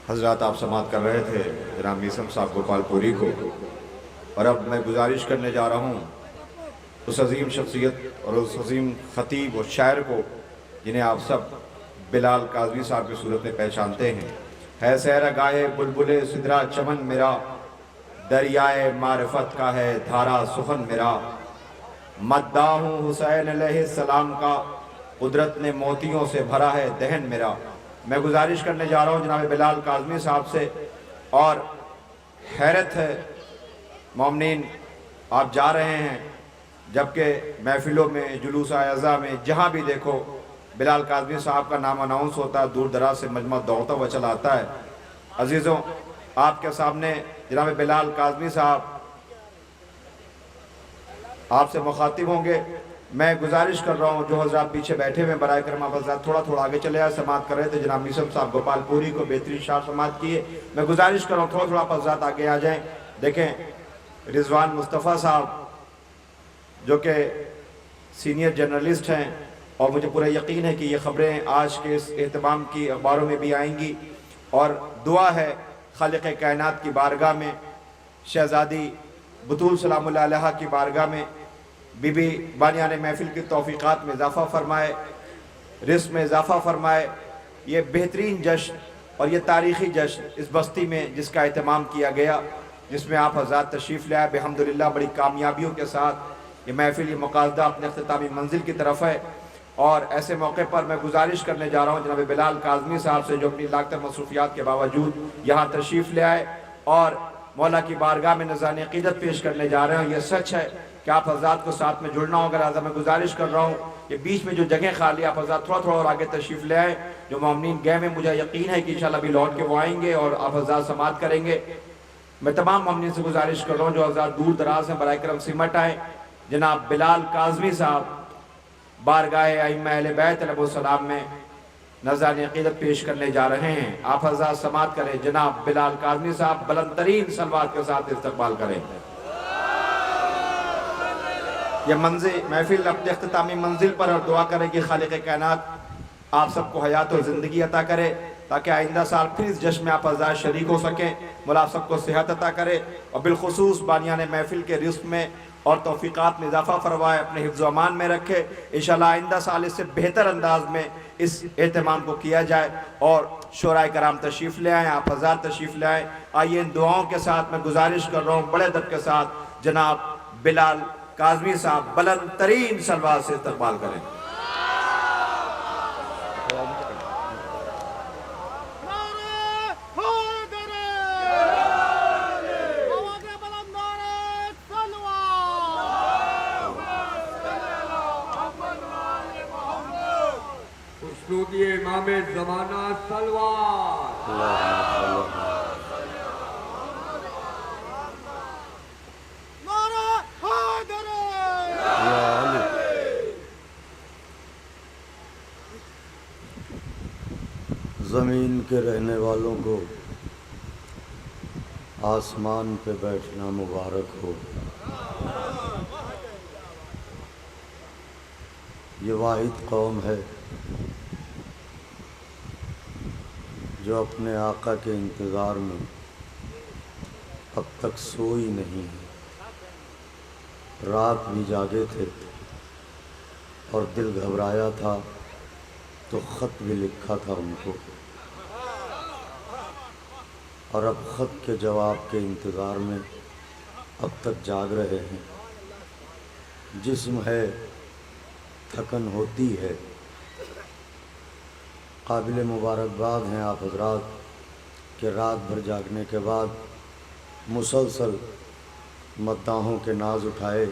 حضرات آپ سماعت کر رہے تھے جناب میثم صاحب گوپال پوری کو، اور اب میں گزارش کرنے جا رہا ہوں اس عظیم شخصیت اور اس عظیم خطیب اور شاعر کو جنہیں آپ سب بلال کاظمی صاحب کی صورت میں پہچانتے ہیں۔ ہے سیر گاہے بلبلے سدرا چمن میرا، دریائے معرفت کا ہے دھارا سخن میرا، مداح ہوں حسین علیہ السلام کا، قدرت نے موتیوں سے بھرا ہے دہن میرا۔ میں گزارش کرنے جا رہا ہوں جناب بلال کاظمی صاحب سے، اور حیرت ہے مومنین، آپ جا رہے ہیں جبکہ محفلوں میں جلوس اعزا میں جہاں بھی دیکھو بلال کاظمی صاحب کا نام اناؤنس ہوتا ہے، دور دراز سے مجمع دوڑتا ہوا چلا آتا ہے۔ عزیزوں، آپ کے سامنے جناب بلال کاظمی صاحب آپ سے مخاطب ہوں گے۔ میں گزارش کر رہا ہوں جو حضرات پیچھے بیٹھے ہوئے برائے کرم آپ حضرات تھوڑا آگے چلے آئے، سماعت کر رہے تھے جناب میثم صاحب گوپال پوری کو بہترین شعر سماعت کیے۔ میں گزارش کر رہا ہوں تھوڑا آپ حضرات آگے آ جائیں۔ دیکھیں رضوان مصطفیٰ صاحب جو کہ سینئر جرنلسٹ ہیں، اور مجھے پورا یقین ہے کہ یہ خبریں آج کے اس اہتمام کی اخباروں میں بھی آئیں گی، اور دعا ہے خالق کائنات کی بارگاہ میں، شہزادی بطول سلام اللہ علیہ کی بارگاہ میں، بی بی بانیان محفل کی توفیقات میں اضافہ فرمائے، رزق میں اضافہ فرمائے۔ یہ بہترین جشن اور یہ تاریخی جشن اس بستی میں جس کا اہتمام کیا گیا، جس میں آپ حضرات تشریف لے آئے، بحمدللہ بڑی کامیابیوں کے ساتھ یہ محفل، یہ مقاصدہ اپنے اختتامی منزل کی طرف ہے۔ اور ایسے موقع پر میں گزارش کرنے جا رہا ہوں جناب بلال کاظمی صاحب سے، جو اپنی لاکتر مصروفیات کے باوجود یہاں تشریف لے آئے اور مولا کی بارگاہ میں نذرانِ عقیدت پیش کرنے جا رہے ہیں۔ یہ سچ ہے کہ آپ حضرات کو ساتھ میں جڑنا ہوگا، لہذا میں گزارش کر رہا ہوں کہ بیچ میں جو جگہیں خالی آپ حضرات تھوڑا اور آگے تشریف لے آئیں۔ جو مومنین گئے میں مجھے یقین ہے کہ انشاءاللہ بھی لوٹ کے وہ آئیں گے اور آپ حضرات سماعت کریں گے۔ میں تمام مومنین سے گزارش کر رہا ہوں جو حضرات دور دراز ہیں برائے کرم سمٹ آئیں۔ جناب بلال کاظمی صاحب بارگاہ ائمہ اہل بیت علیہ السلام میں نذرانِ عقیدت پیش کرنے جا رہے ہیں۔ آپ حضرات سماعت کریں، جناب بلال کاظمی صاحب بلند ترین صلوات کے ساتھ استقبال کریں۔ یہ محفل اپنے اختتامی منزل پر، اور دعا کریں کہ خالق کائنات آپ سب کو حیات و زندگی عطا کرے تاکہ آئندہ سال پھر اس جشن میں آپ حضرات شریک ہو سکیں۔ مولا آپ سب کو صحت عطا کرے، اور بالخصوص بانیان محفل کے رزق میں اور توفیقات میں اضافہ فرمائے، اپنے حفظ و امان میں رکھے۔ انشاءاللہ آئندہ سال اس سے بہتر انداز میں اس اہتمام کو کیا جائے، اور شعراء کرام تشریف لے آئیں، آپ حضرات تشریف لے آئیں۔ آئیے ان دعاؤں کے ساتھ میں گزارش کر رہا ہوں بڑے ادب کے ساتھ جناب بلال کاظمی صاحب بلند ترین صلوات سے استقبال کریں۔ امام زمانہ سلوات۔ زمین کے رہنے والوں کو آسمان پہ بیٹھنا مبارک ہو۔ یہ واحد قوم ہے جو اپنے آقا کے انتظار میں اب تک سوئی نہیں ہے۔ رات بھی جاگے تھے اور دل گھبرایا تھا تو خط بھی لکھا تھا ان کو، اور اب خط کے جواب کے انتظار میں اب تک جاگ رہے ہیں۔ جسم ہے، تھکن ہوتی ہے۔ قابل مبارکباد ہیں آپ حضرات کہ رات بھر جاگنے کے بعد مسلسل مداحوں کے ناز اٹھائے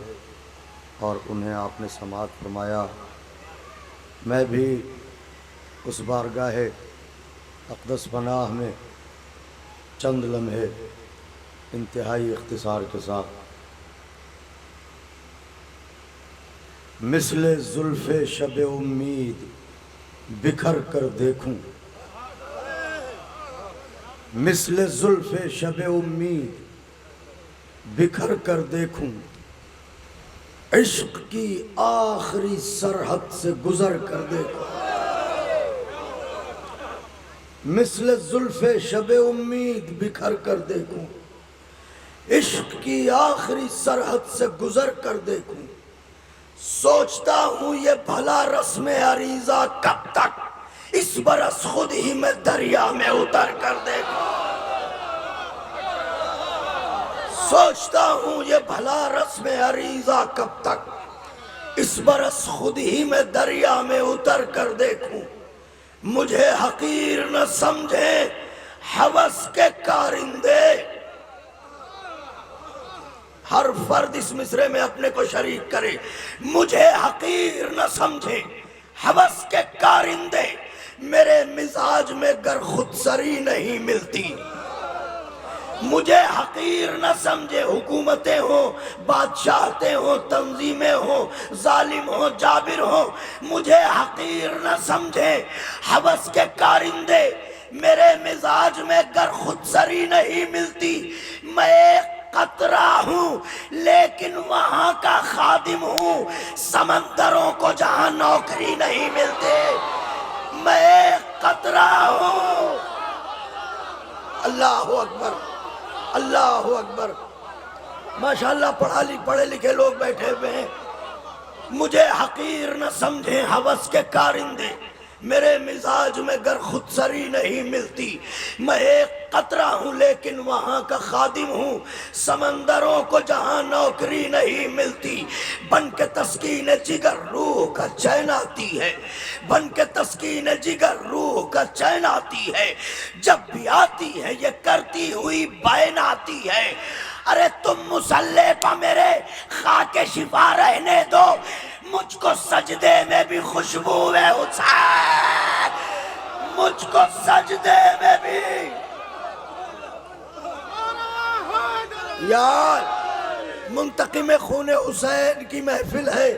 اور انہیں آپ نے سماعت فرمایا۔ میں بھی اس بارگاہ اقدس پناہ میں چند لمحے انتہائی اختصار کے ساتھ مثل زلف شب امید بکھر کر دیکھوں، مثل زلف شب امید بکھر کر دیکھوں، عشق کی آخری سرحد سے گزر کر دیکھوں، مثل زلف شب امید بکھر کر دیکھوں، عشق کی آخری سرحد سے گزر کر دیکھوں، سوچتا ہوں یہ بھلا رسم عریضہ کب تک اس برس خود ہی میں دریا میں اتر کر دیکھوں، سوچتا ہوں یہ بھلا رسم عریضہ کب تک اس برس خود ہی میں دریا میں اتر کر دیکھوں، مجھے حقیر نہ سمجھیں ہوس کے کارندے۔ ہر فرد اس مصرے میں اپنے کو شریک کرے، مجھے حقیر نہ سمجھیں ہوس کے کارندے، میرے مزاج میں گر خود سری نہیں ملتی، مجھے حقیر نہ سمجھے حکومتیں ہوں، بادشاہتیں ہوں، تنظیمیں ہوں، ظالم ہوں، جابر ہوں، مجھے حقیر نہ سمجھیں ہوس کے کارندے، میرے مزاج میں گر خود سری نہیں ملتی، میں ایک قطرہ ہوں لیکن وہاں کا خادم ہوں، سمندروں کو جہاں نوکری نہیں ملتے، میں ایک قطرہ ہوں۔ اللہ اکبر، اللہ اکبر، ماشاءاللہ پڑھے لکھے لوگ بیٹھے ہوئے ہیں۔ مجھے حقیر نہ سمجھیں ہوس کے کارندے، میرے مزاج میں گر خود سری نہیں ملتی، میں ایک قطرہ ہوں لیکن وہاں کا خادم ہوں، سمندروں کو جہاں نوکری نہیں ملتی، بن کے تسکین جگر روح کا چین آتی ہے، بن کے تسکین جگر روح کا چین آتی ہے، جب بھی آتی ہے یہ کرتی ہوئی بین آتی ہے، ارے تم مسلح پہ میرے خاک شفا رہنے دو، مجھ کو سجدے میں بھی خوشبو ہے حسین، مجھ کو سجدے میں بھی۔ یار منتقم خون حسین کی محفل ہے،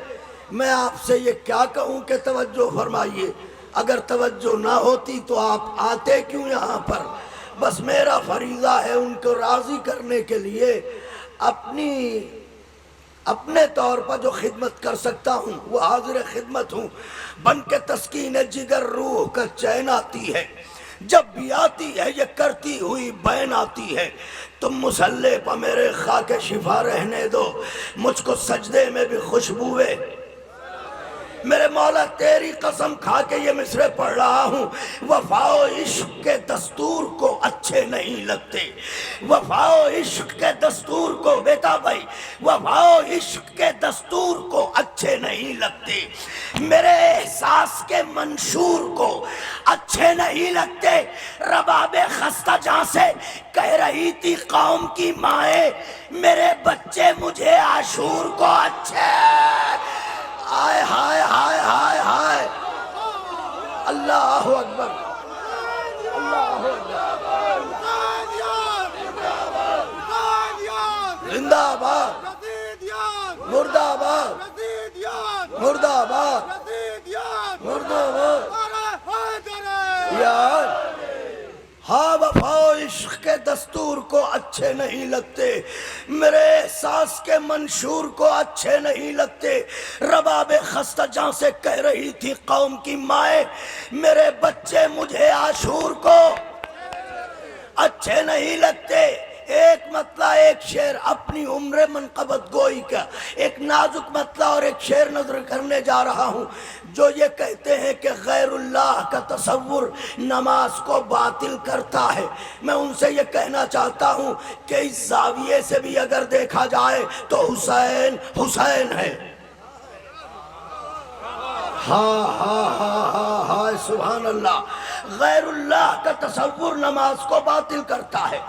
میں آپ سے یہ کیا کہوں کہ توجہ فرمائیے، اگر توجہ نہ ہوتی تو آپ آتے کیوں یہاں پر؟ بس میرا فریضہ ہے ان کو راضی کرنے کے لیے اپنے طور پر جو خدمت کر سکتا ہوں وہ حاضر خدمت ہوں۔ بن کے تسکین جگر روح کا چین آتی ہے، جب بھی آتی ہے یہ کرتی ہوئی بین آتی ہے، تم مسلح پہ میرے خاک شفا رہنے دو، مجھ کو سجدے میں بھی خوشبو ہے۔ میرے مولا تیری قسم کھا کے یہ مصرے پڑھ رہا ہوں، وفا و عشق کے دستور کو اچھے نہیں لگتے، وفا و عشق کے دستور کو بیٹا بھائی، وفا و عشق کے دستور کو اچھے نہیں لگتے، میرے احساس کے منشور کو اچھے نہیں لگتے، رباب خستہ جہاں سے کہہ رہی تھی قوم کی مائیں، میرے بچے مجھے عاشور کو اچھے، آئے ہائے ہائے ہائے ہائے، اللہ اکبر، اللہ اکبر، زندہ آباد، مردہ آباد، مردہ آباد، مردہ آباد، یار ہاں وفا و عشق کے دستور کو اچھے نہیں لگتے، میرے احساس کے منشور کو اچھے نہیں لگتے، رباب خستہ جہاں سے کہہ رہی تھی قوم کی مائیں، میرے بچے مجھے عاشور کو اچھے نہیں لگتے۔ ایک مطلع ایک شعر اپنی عمر منقبت گوئی کا ایک نازک مطلع اور ایک شعر نظر کرنے جا رہا ہوں، جو یہ کہتے ہیں کہ غیر اللہ کا تصور نماز کو باطل کرتا ہے۔ میں ان سے یہ کہنا چاہتا ہوں کہ اس زاویے سے بھی اگر دیکھا جائے تو حسین حسین ہے۔ ہاں ہاں ہاں ہاں ہاں سبحان اللہ، غیر اللہ کا تصور نماز کو باطل کرتا ہے۔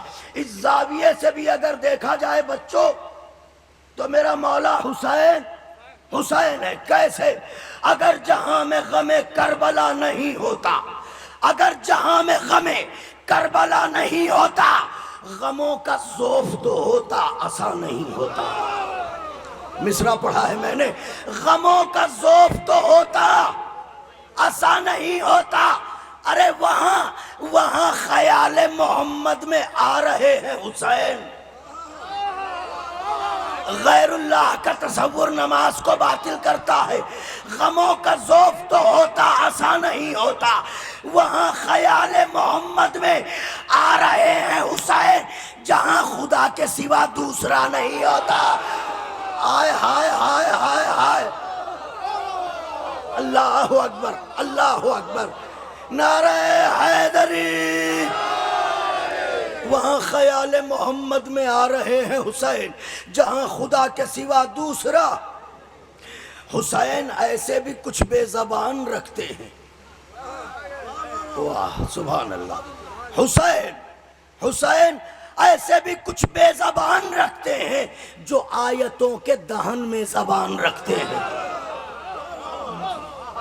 اس زاویے سے بھی اگر دیکھا جائے بچوں تو میرا مولا حسین حسین ہے۔ کیسے؟ اگر جہاں میں غم کربلا نہیں ہوتا، اگر جہاں میں غم کربلا نہیں ہوتا، غموں کا ذوف تو ہوتا، عصا نہیں ہوتا۔ مصرع پڑھا ہے میں نے، غموں کا ذوف تو ہوتا، عصا نہیں ہوتا۔ ارے وہاں خیال محمد میں آ رہے ہیں حسین۔ غیر اللہ کا تصور نماز کو باطل کرتا ہے، غموں کا ذوف تو ہوتا، عصا نہیں ہوتا۔ وہاں خیال محمد میں آ رہے ہیں حسین جہاں خدا کے سوا دوسرا نہیں ہوتا. ہائے ہائے ہائے ہائے ہائے. اللہ اکبر اللہ اکبر. نعرہ حیدری. وہاں خیال محمد میں آ رہے ہیں حسین جہاں خدا کے سوا دوسرا. حسین ایسے بھی کچھ بے زبان رکھتے ہیں. واہ سبحان اللہ. حسین ایسے بھی کچھ بے زبان رکھتے ہیں جو آیتوں کے دہن میں زبان رکھتے ہیں.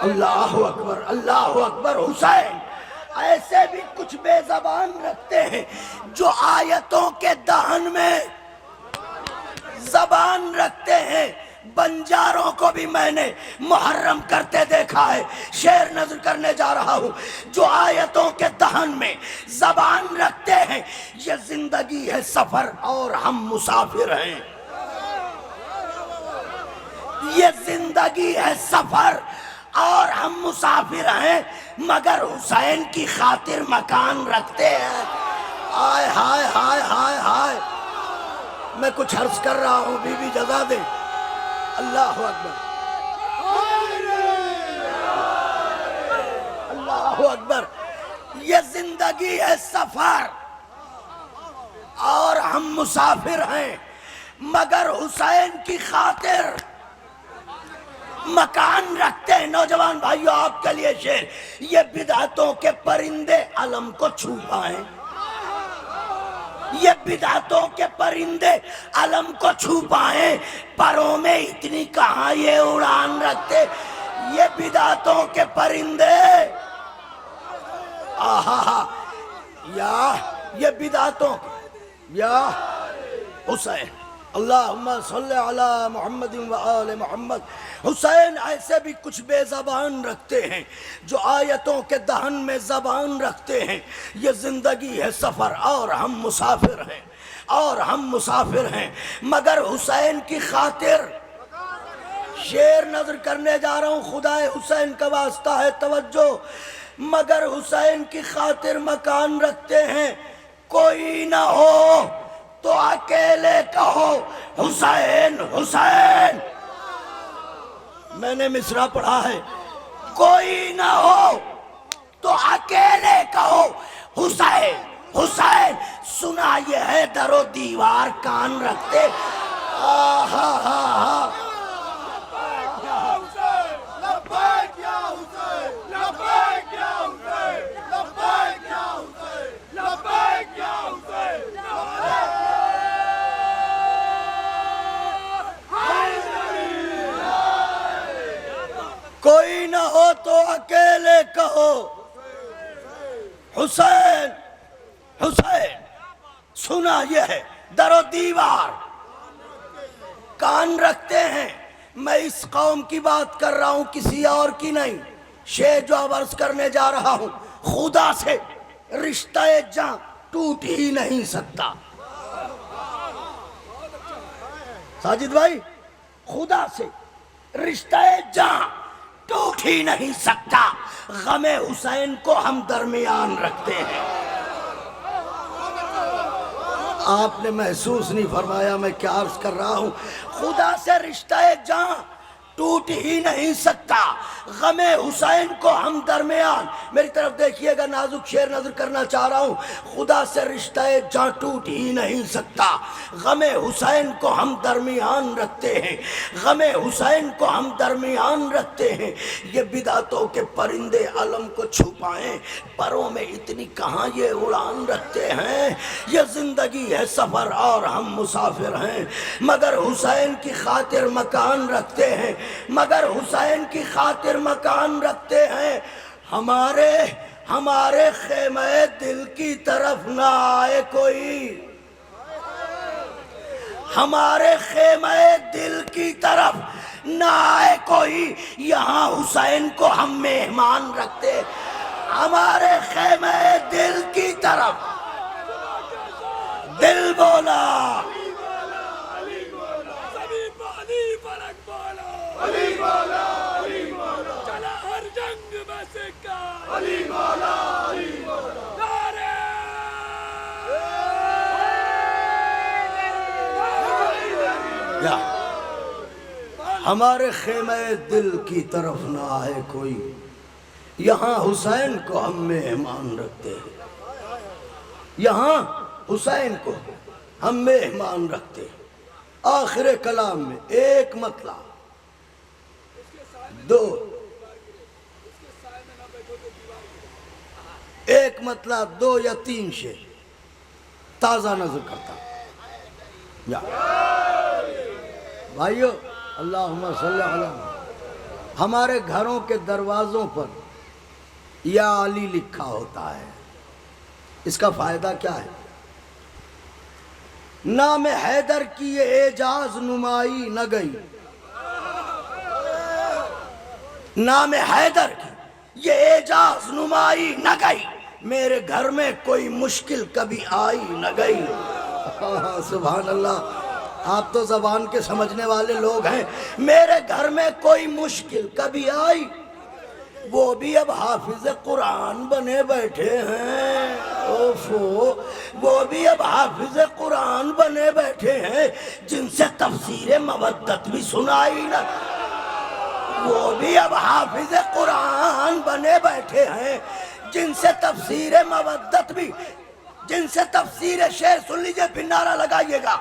اللہ اکبر اللہ اکبر. حسین ایسے بھی کچھ بے زبان رکھتے ہیں جو آیتوں کے دہن میں زبان رکھتے ہیں. بنجاروں کو بھی میں نے محرم کرتے دیکھا ہے. شعر نظر کرنے جا رہا ہوں. جو آیتوں کے دہن میں زبان رکھتے ہیں. یہ زندگی ہے سفر اور ہم مسافر ہیں. یہ زندگی ہے سفر اور ہم مسافر ہیں مگر حسین کی خاطر مکان رکھتے ہیں. ہائے ہائے ہائے ہائے ہائے. میں کچھ عرض کر رہا ہوں بی بی جزا دیں. اللہ اکبر اللہ اکبر. یہ زندگی ہے سفر اور ہم مسافر ہیں مگر حسین کی خاطر مکان رکھتے ہیں. نوجوان بھائیو آپ کے لیے شعر. یہ بدعتوں کے پرندے علم کو چھو پائیں. یہ بدعتوں کے پرندے علم کو چھو پائیں. پروں میں اتنی کہاں یہ اڑان رکھتے. یہ بدعتوں کے پرندے آہا یا یہ بدعتوں یا حسین. اللہم صلی علی محمد و آل محمد. حسین ایسے بھی کچھ بے زبان رکھتے ہیں جو آیتوں کے دہن میں زبان رکھتے ہیں. یہ زندگی ہے سفر اور ہم مسافر ہیں اور ہم مسافر ہیں مگر حسین کی خاطر. شعر نظر کرنے جا رہا ہوں. خدا حسین کا واسطہ ہے توجہ. مگر حسین کی خاطر مکان رکھتے ہیں. کوئی نہ ہو تو اکیلے کہو حسین حسین. میں نے مصرع پڑھا ہے. کوئی نہ ہو تو اکیلے کہو حسین حسین. سنا یہ ہے در و دیوار کان رکھتے. آہا ہا ہا. کوئی نہ ہو تو اکیلے کہو حسین حسین. سنا یہ ہے در و دیوار کان رکھتے ہیں. میں اس قوم کی بات کر رہا ہوں کسی اور کی نہیں. شعر جو اب عرض کرنے جا رہا ہوں. خدا سے رشتہ جاں ٹوٹ ہی نہیں سکتا. ساجد بھائی خدا سے رشتہ جاں ٹوٹ ہی نہیں سکتا. غم حسین کو ہم درمیان رکھتے ہیں. آپ نے محسوس نہیں فرمایا میں کیا عرض کر رہا ہوں. خدا سے رشتہ جاں ٹوٹ ہی نہیں سکتا. غم حسین کو ہم درمیان. میری طرف دیکھیے گا. نازک شعر نظر کرنا چاہ رہا ہوں. خدا سے رشتہ جاں ٹوٹ ہی نہیں سکتا. غم حسین کو ہم درمیان رکھتے ہیں. غم حسین کو ہم درمیان رکھتے ہیں. یہ بدعتوں کے پرندے علم کو چھپائیں. پروں میں اتنی کہاں یہ اڑان رکھتے ہیں. یہ زندگی ہے سفر اور ہم مسافر ہیں مگر حسین کی خاطر مکان رکھتے ہیں. مگر حسین کی خاطر مکان رکھتے ہیں. ہمارے خیمہ دل کی طرف نہ آئے کوئی. ہمارے خیمہ دل کی طرف نہ آئے کوئی. یہاں حسین کو ہم مہمان رکھتے. ہمارے خیمہ دل کی طرف. دل بولا علی مولا چلا ہر جنگ میں سکا. علی مولا یا ہمارے خیمہ دل کی طرف نہ آئے کوئی، یہاں حسین کو ہم مہمان رکھتے ہیں، یہاں حسین کو ہم مہمان رکھتے ہیں۔ آخر کلام میں ایک مطلع، دو، ایک مطلع، دو یا تین شعر تازہ نظر کرتا یا بھائیو اللہم صلی علی محمد۔ ہمارے گھروں کے دروازوں پر یا علی لکھا ہوتا ہے، اس کا فائدہ کیا ہے؟ نام حیدر کی یہ اعجاز نمائی نہ گئی، نام حیدر کی یہ اعجاز نمائی نہ گئی، میرے گھر میں کوئی مشکل کبھی آئی نہ گئی۔ سبحان اللہ، آپ تو زبان کے سمجھنے والے لوگ ہیں۔ میرے گھر میں کوئی مشکل کبھی آئی، وہ بھی اب حافظ قرآن بنے بیٹھے ہیں۔ اوفو، وہ بھی اب حافظ قرآن بنے بیٹھے ہیں، جن سے تفسیر مودت بھی سنائی نہ، وہ بھی اب حافظ قرآن بنے بیٹھے ہیں، جن سے تفسیر مودت بھی، جن سے تفسیر شعر، سن لیجئے پھر نعرہ لگائیے گا،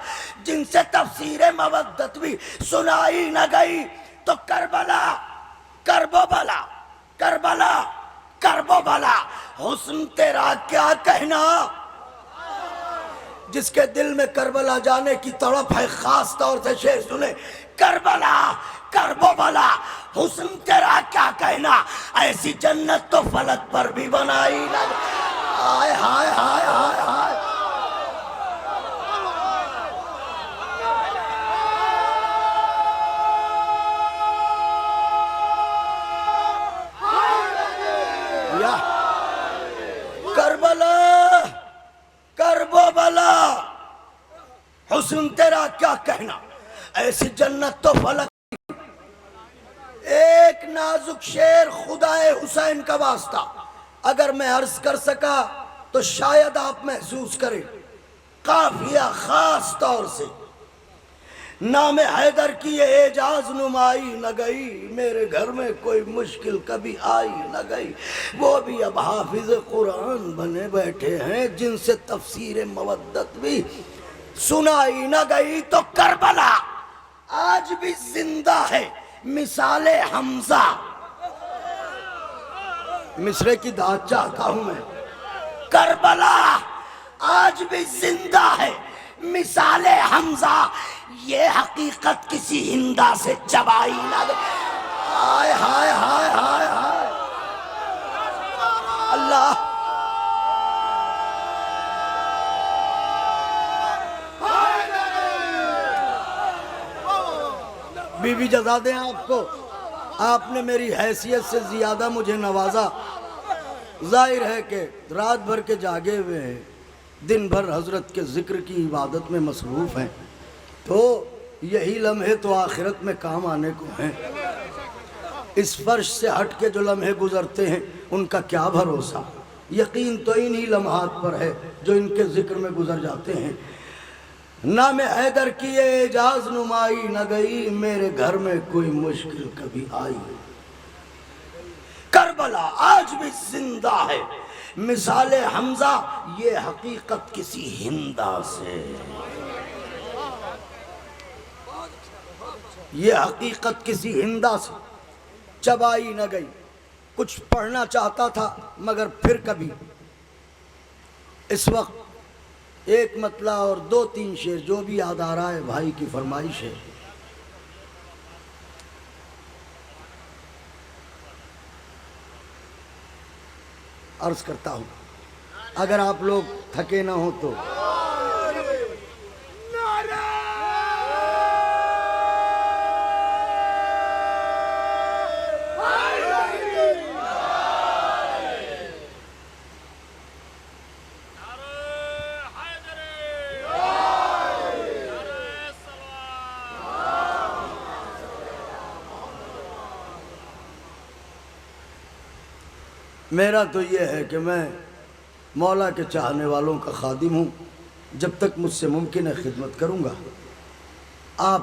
جن سے تفسیر مودت بھی سنائی نہ گئی۔ تو کربلا، کرب و بلا، کربلا، کرب و بلا، حسن تیرا کیا کہنا۔ جس کے دل میں کربلا جانے کی تڑپ ہے، خاص طور سے شعر سنیں۔ کربلا، کرب و بلا، حسن تیرا کیا کہنا، ایسی جنت تو فلک پر بھی بنائی نہ گئی۔ ہائے ہائے ہائے ہائے ہائے، یا کربلا، کرب و بلا، حسن تیرا کیا کہنا، ایسی جنت تو فلک۔ ایک نازک شعر خدائے حسین کا واسطہ اگر میں عرض کر سکا تو شاید آپ محسوس کریں، قافیہ خاص طور سے۔ نام حیدر کی یہ اعجاز نمائی نہ گئی، میرے گھر میں کوئی مشکل کبھی آئی نہ گئی، وہ بھی اب حافظ قرآن بنے بیٹھے ہیں، جن سے تفسیر مودت بھی سنائی نہ گئی۔ تو کربلا آج بھی زندہ ہے، مثال حمزہ۔ مصرے کی داد چاہتا ہوں میں۔ کربلا آج بھی زندہ ہے، مثال حمزہ، یہ حقیقت کسی ہندا سے چبائی نہ گئی۔ ہائے ہائے ہائے ہائے ہائے، اللہ بی بی جزا دیں آپ کو، آپ نے میری حیثیت سے زیادہ مجھے نوازا۔ ظاہر ہے کہ رات بھر کے جاگے ہوئے ہیں، دن بھر حضرت کے ذکر کی عبادت میں مصروف ہیں، تو یہی لمحے تو آخرت میں کام آنے کو ہیں۔ اس فرش سے ہٹ کے جو لمحے گزرتے ہیں ان کا کیا بھروسہ، یقین تو انہی لمحات پر ہے جو ان کے ذکر میں گزر جاتے ہیں۔ نام حیدر کی یہ اعجاز نمائی نہ گئی، میرے گھر میں کوئی مشکل کبھی آئی۔ کربلا آج بھی زندہ ہے، مثال حمزہ، یہ حقیقت کسی ہندا سے، یہ حقیقت کسی ہندا سے چبائی نہ گئی۔ کچھ پڑھنا چاہتا تھا مگر پھر کبھی، اس وقت ایک مطلع اور دو تین شعر جو بھی یاد آ رہا ہے، بھائی کی فرمائش ہے۔ عرض کرتا ہوں اگر آپ لوگ تھکے نہ ہوں تو۔ میرا تو یہ ہے کہ میں مولا کے چاہنے والوں کا خادم ہوں، جب تک مجھ سے ممکن ہے خدمت کروں گا۔ آپ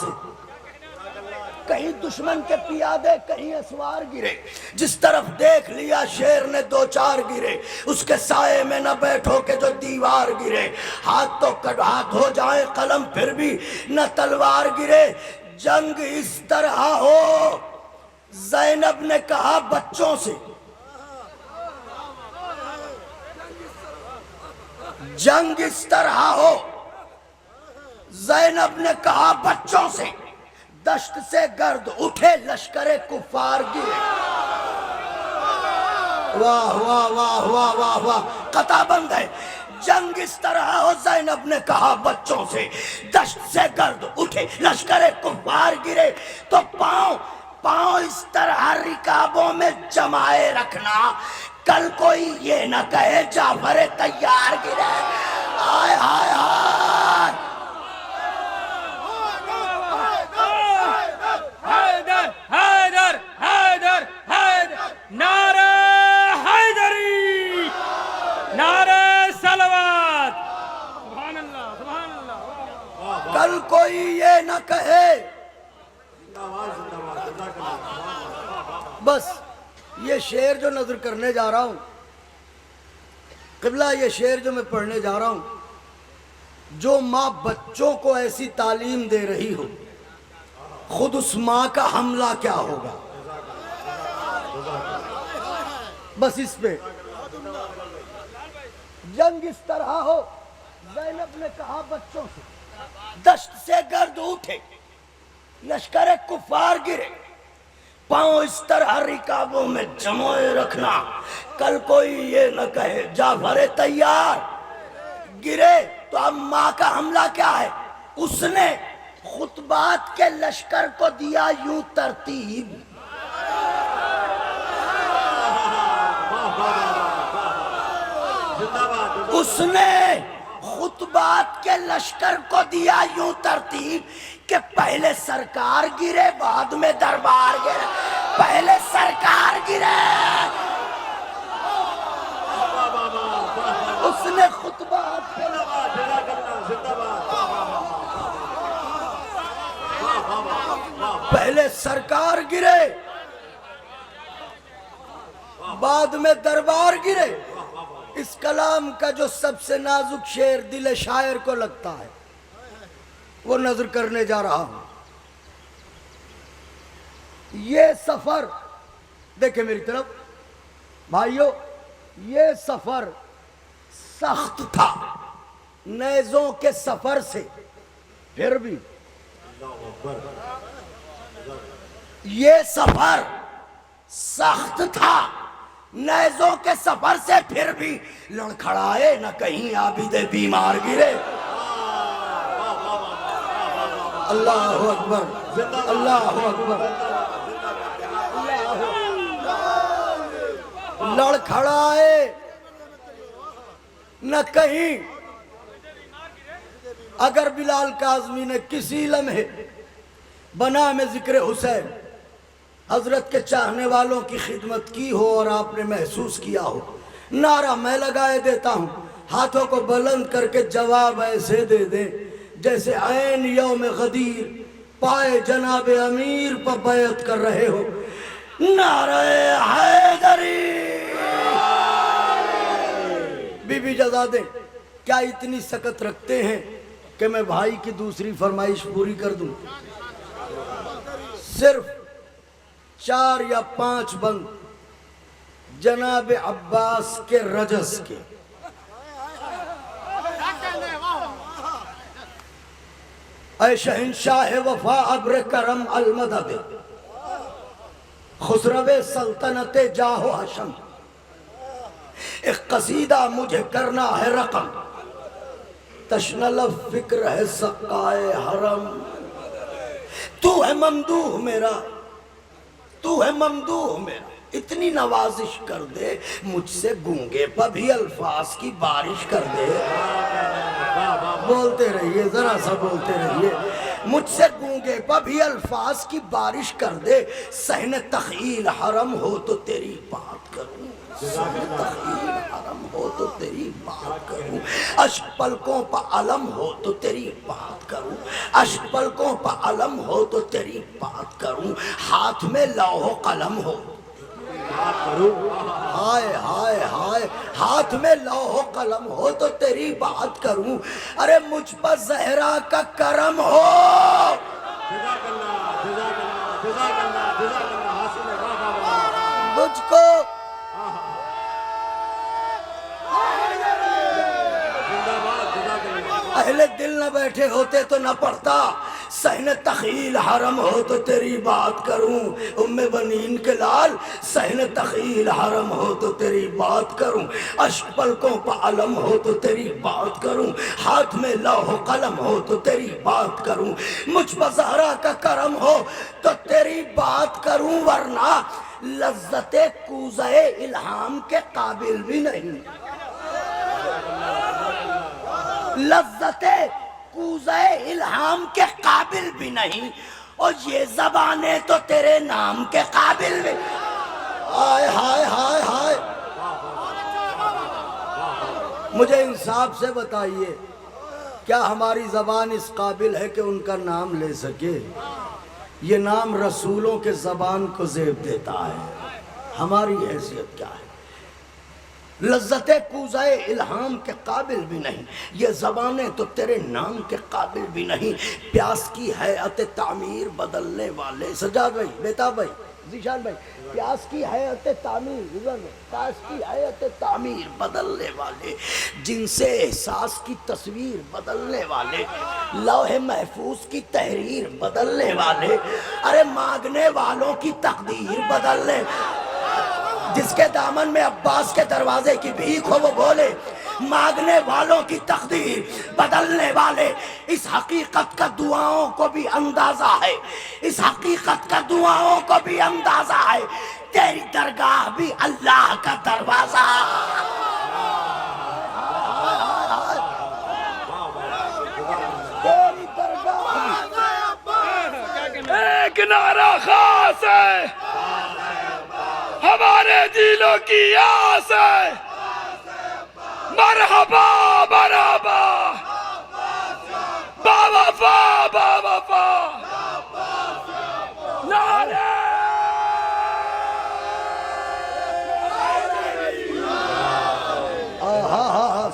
سے، کہیں دشمن کے پیادے کہیں اسوار گرے، جس طرف دیکھ لیا شیر نے دو چار گرے، اس کے سائے میں نہ بیٹھو کہ جو دیوار گرے، ہاتھ ہو جائے قلم پھر بھی نہ تلوار گرے، جنگ اس طرح ہو، زینب نے کہا بچوں سے، جنگ اس طرح ہو، زینب نے کہا بچوں سے، دشت سے گرد اٹھے لشکر کفار گرے۔ واہ واہ واہ واہ واہ واہ، قطع بند ہے۔ جنگ اس طرح ہو، زینب نے کہا بچوں سے، دشت سے گرد اٹھے لشکر کفار گرے، تو پاؤں اس طرح رکابوں میں جمائے رکھنا، کل کوئی یہ نہ کہے جعفر تیار گرے۔ آئے آئے آئے، حیدر حیدر حیدر حیدر، نعرہ حیدری، نعرہ صلوات، سبحان اللہ سبحان اللہ۔ کل کوئی یہ نہ کہے، بس یہ شعر جو نظر کرنے جا رہا ہوں قبلہ، یہ شعر جو میں پڑھنے جا رہا ہوں، جو ماں بچوں کو ایسی تعلیم دے رہی ہو، خود اس ماں کا حملہ کیا ہوگا؟ بس اس پہ جنگ اس طرح ہو، زینب نے کہا بچوں سے، دشت سے گرد اٹھے لشکر کفار گرے، پاؤں اس طرح رکابوں میں جمائے رکھنا، کل کوئی یہ نہ کہے جعفر تیار گرے۔ تو اب ماں کا حملہ کیا ہے؟ اس نے خطبات کے لشکر کو دیا یوں ترتیب، اس نے خطبات کے لشکر کو دیا یوں ترتیب کہ پہلے سرکار گرے بعد میں دربار گرے، پہلے سرکار گرے۔ اس نے خطبات کے پہلے سرکار گرے بعد میں دربار گرے۔ اس کلام کا جو سب سے نازک شعر دل شاعر کو لگتا ہے وہ نظر کرنے جا رہا ہوں۔ یہ سفر دیکھیں میری طرف بھائیو، یہ سفر سخت تھا نیزوں کے سفر سے، پھر بھی یہ سفر سخت تھا نیزوں کے سفر سے، پھر بھی لڑکھڑائے نہ کہیں عابد بیمار گرے۔ اللہ اکبر اللہ اکبر، لڑکھڑائے نہ کہیں۔ اگر بلال کاظمی نے کسی لمحے بنا میں ذکر حسین حضرت کے چاہنے والوں کی خدمت کی ہو اور آپ نے محسوس کیا ہو، نعرہ میں لگائے دیتا ہوں، ہاتھوں کو بلند کر کے جواب ایسے دے دیں جیسے عین یوم غدیر پائے جناب امیر پر بیعت کر رہے ہو، نعرہ حیدری۔ بی بی جزادیں کیا اتنی سکت رکھتے ہیں کہ میں بھائی کی دوسری فرمائش پوری کر دوں؟ صرف 4 یا 5 بند جناب عباس کے رجس کے، اے شہنشاہ وفا ابر کرم المدد، خسرو سلطنت جاہ و حشم، ایک قصیدہ مجھے کرنا ہے رقم، تشنہ لب فکر ہے سقائے حرم، تو ہے ممدوح میرا، تو ہے ممدوح میرا، اتنی نوازش کر دے مجھ سے گونگے پر بھی الفاظ کی بارش کر دے۔ بولتے رہیے ذرا سا بولتے رہیے، مجھ سے گونگے پر بھی الفاظ کی بارش کر دے، صحن تخیل حرم ہو تو تیری بات کروں، صحن تخیل حرم ہو تو تیری بات کروں، اشک پلکوں پہ علم ہو تو تیری بات کروں، اشک پلکوں پہ علم ہو تو تیری بات کروں، ہاتھ میں لوح و قلم ہو ہائے ہائے ہائے، ہاتھ میں لوح و قلم ہو تو تیری بات کروں، ارے مجھ پر زہرا کا کرم ہو، مجھ کو اہل دل نہ بیٹھے ہوتے تو نہ پڑھتا، صحن تخیل حرم ہو تو تیری بات کروں، ام بنین کے لال صحن تخیل حرم ہو تو تیری بات کروں، اشک پلکوں پہ علم ہو تو تیری بات کروں، ہاتھ میں لوح و قلم ہو تو تیری بات کروں، مجھ پر زہرا کا کرم ہو تو تیری بات کروں، ورنہ لذت کوزہ الہام کے قابل بھی نہیں، لذت کوزہ الہام کے قابل بھی نہیں، اور یہ زبانیں تو تیرے نام کے قابل بھی، ہائے ہائے ہائے ہائے، مجھے انصاف سے بتائیے کیا ہماری زبان اس قابل ہے کہ ان کا نام لے سکے؟ یہ نام رسولوں کے زبان کو زیب دیتا ہے، ہماری حیثیت کیا ہے؟ لذت کوزہ الہام کے قابل بھی نہیں، یہ زبانیں تو تیرے نام کے قابل بھی نہیں، پیاس کی حیات تعمیر بدلنے والے، سجاد بھائی، بیتاب بھائی، ذیشان بھائی، پیاس کی حیات تعمیر، پیاس کی حیات تعمیر بدلنے والے، جن سے احساس کی تصویر بدلنے والے، لوح محفوظ کی تحریر بدلنے والے، ارے مانگنے والوں کی تقدیر بدلنے، جس کے دامن میں عباس کے دروازے کی بھیک ہو وہ بولے، مانگنے والوں کی تقدیر بدلنے والے، اس حقیقت کا دعاؤں کو بھی اندازہ ہے، اس حقیقت کا دعاؤں کو بھی اندازہ ہے، تیری درگاہ بھی اللہ کا دروازہ، تیری درگاہ ایک نعرہ خاص ہے ہمارے دلوں کی آس ہے، مرحبا مرحبا با وفا با وفا، نعرہ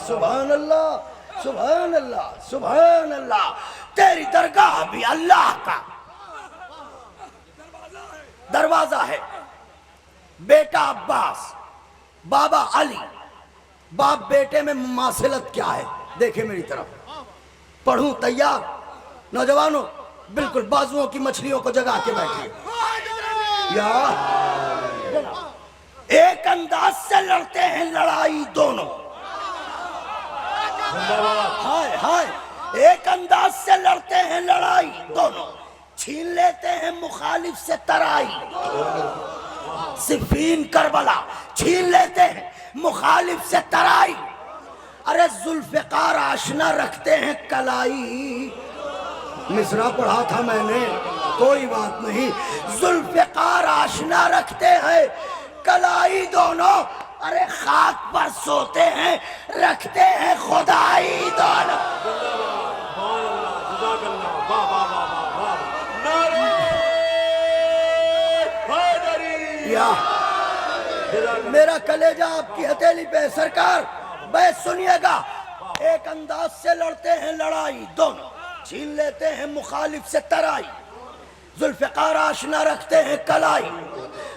سبحان اللہ سبحان اللہ سبحان اللہ، تیری درگاہ بھی اللہ کا دروازہ ہے، بیٹا عباس، بابا علی، باپ بیٹے میں مماثلت کیا ہے؟ دیکھیں میری طرف، پڑھوں تیار، نوجوانوں بالکل بازوؤں کی مچھلیوں کو جگا کے بیٹھیے، یا ایک انداز سے لڑتے ہیں لڑائی دونوں، ہائے ہائے، ایک انداز سے لڑتے ہیں لڑائی دونوں، چھین لیتے ہیں مخالف سے ترائی، صفین کربلا چھین لیتے ہیں مخالف سے ترائی، ارے ذوالفقار آشنا رکھتے ہیں کلائی، مصرع پڑھا تھا میں نے، کوئی بات نہیں، ذوالفقار آشنا رکھتے ہیں کلائی دونوں، ارے خاک پر سوتے ہیں رکھتے ہیں خدائی دونوں، یا میرا کلیجہ آپ کی ہتھیلی پہ سرکار، بیت سنیے گا، ایک انداز سے لڑتے ہیں لڑائی دونوں، چھین لیتے ہیں مخالف سے ترائی، ذوالفقار آشنا رکھتے ہیں کلائی،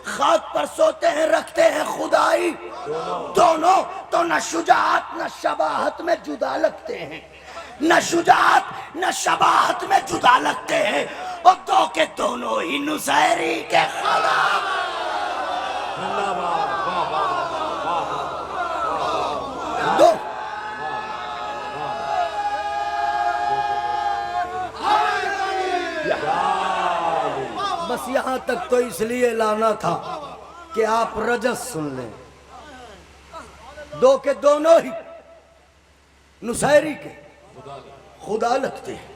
خاک پر سوتے ہیں رکھتے ہیں خدائی، دونوں تو نہ شجاعت نہ شباہت میں جدا لگتے ہیں، نہ شجاعت نہ شباہت میں جدا لگتے ہیں، اور دو کے دونوں ہی نصیری کے خلاف، دو بس یہاں تک تو اس لیے لانا تھا کہ آپ رجس سن لیں، دو کے دونوں ہی نصیری کے خدا لگتے ہیں۔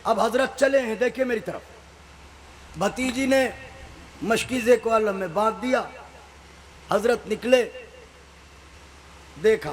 اب حضرت چلے ہیں، دیکھیں میری طرف، بھتیجی نے مشکیزے کو عالم میں باندھ دیا، حضرت نکلے، دیکھا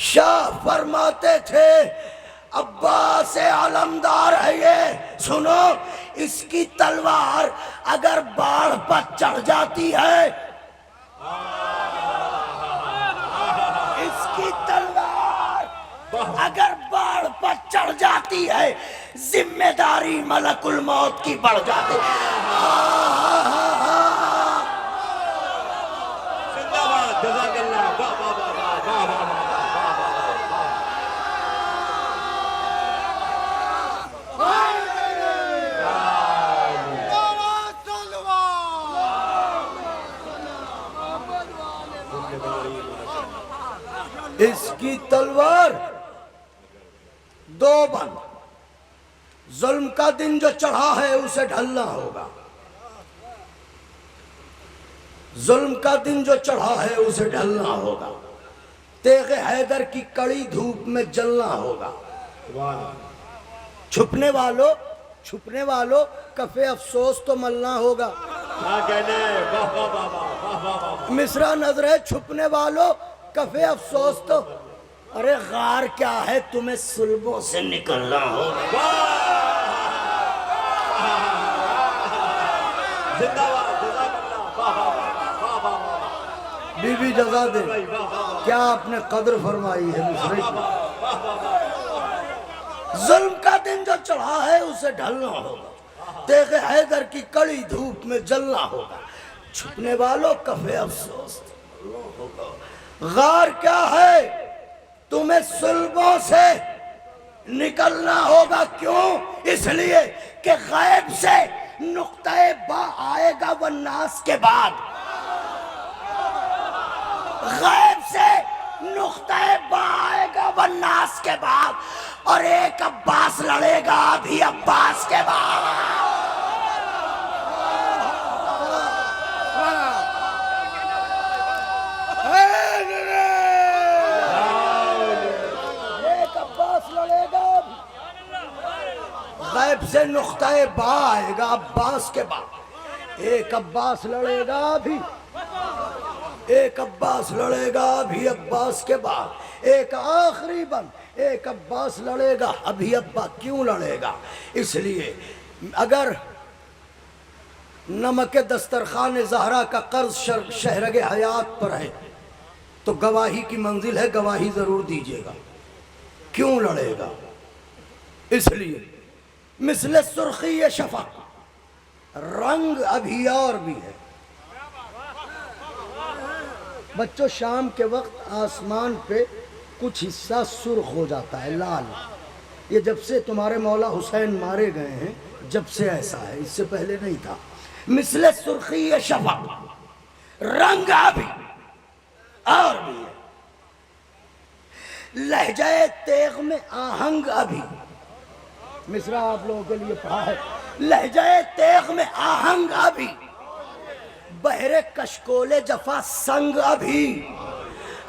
شاہ فرماتے تھے عباس علمدار ہے یہ، سنو اس کی تلوار اگر باڑ پر چڑھ جاتی ہے، اس کی تلوار اگر باڑ پر چڑھ جاتی ہے ذمہ داری ملک الموت کی بڑھ جاتی ہے۔ اس کی تلوار دو بند، ظلم کا دن جو چڑھا ہے اسے ڈھلنا ہوگا، ظلم کا دن جو چڑھا ہے اسے ڈھلنا ہوگا، تیغ حیدر کی کڑی دھوپ میں جلنا ہوگا۔ چھپنے والوں کفے افسوس تو ملنا ہوگا۔ مصرع نظر ہے چھپنے والوں کفے افسوس تو، ارے غار کیا ہے تمہیں صلبوں سے نکلنا ہوگا۔ بی بی جزا دے، کیا آپ نے قدر فرمائی ہے مصرع کی۔ ظلم کا دن جو چڑھا ہے اسے ڈھلنا ہوگا، تیغ حیدر کی کڑی دھوپ میں جلنا ہوگا، چھپنے والوں کفے افسوس ہوگا۔ غار کیا ہے تمہیں صلبوں سے نکلنا ہوگا، کیوں؟ اس لیے کہ غیب سے نقطہ با آئے گا والناس کے بعد، غیب سے نقطہ با آئے گا والناس کے بعد، اور ایک عباس لڑے گا بھی عباس کے بعد۔ ایک عباس لڑے گا، غیب سے نقطہ با آئے گا عباس کے بعد، ایک عباس لڑے گا بھی، ایک عباس لڑے گا بھی عباس کے بعد، ایک آخری بند، ایک عباس لڑے گا ابھی ابا۔ کیوں لڑے گا؟ اس لیے اگر نمک دسترخوان زہرا کا قرض شہرگ حیات پر ہے تو گواہی کی منزل ہے، گواہی ضرور دیجیے گا۔ کیوں لڑے گا؟ اس لیے مثل سرخی شفق، رنگ ابھی اور بھی ہے۔ بچوں شام کے وقت آسمان پہ کچھ حصہ سرخ ہو جاتا ہے، لال۔ یہ جب سے تمہارے مولا حسین مارے گئے ہیں جب سے ایسا ہے، اس سے پہلے نہیں تھا۔ مثل سرخی شفق، رنگ ابھی اور بھی ہے، لہجہ تیغ میں آہنگ ابھی۔ مصرع آپ لوگوں کے لیے پڑھا ہے، لہجہ تیغ میں آہنگ ابھی، بحر کشکول جفا سنگ ابھی،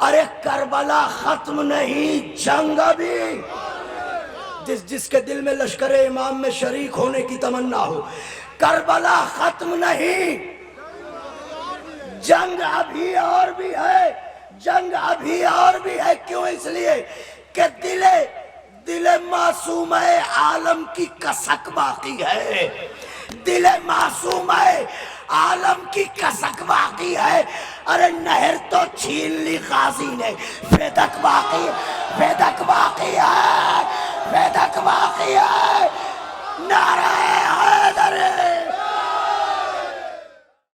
ارے کربلا ختم نہیں جنگ ابھی۔ جس کے دل میں لشکر امام میں شریک ہونے کی تمنا ہو، کربلا ختم نہیں، جنگ ابھی اور بھی ہے، جنگ ابھی اور بھی ہے۔ کیوں؟ اس لیے کہ دل معصوم عالم کی کسک باقی ہے، دل معصوم عالم کی کسک باقی ہے۔ ارے نہر تو چھین لی غازی نے، فیدک باقی، فیدک باقی ہے، فیدک باقی ہے۔ نعرہ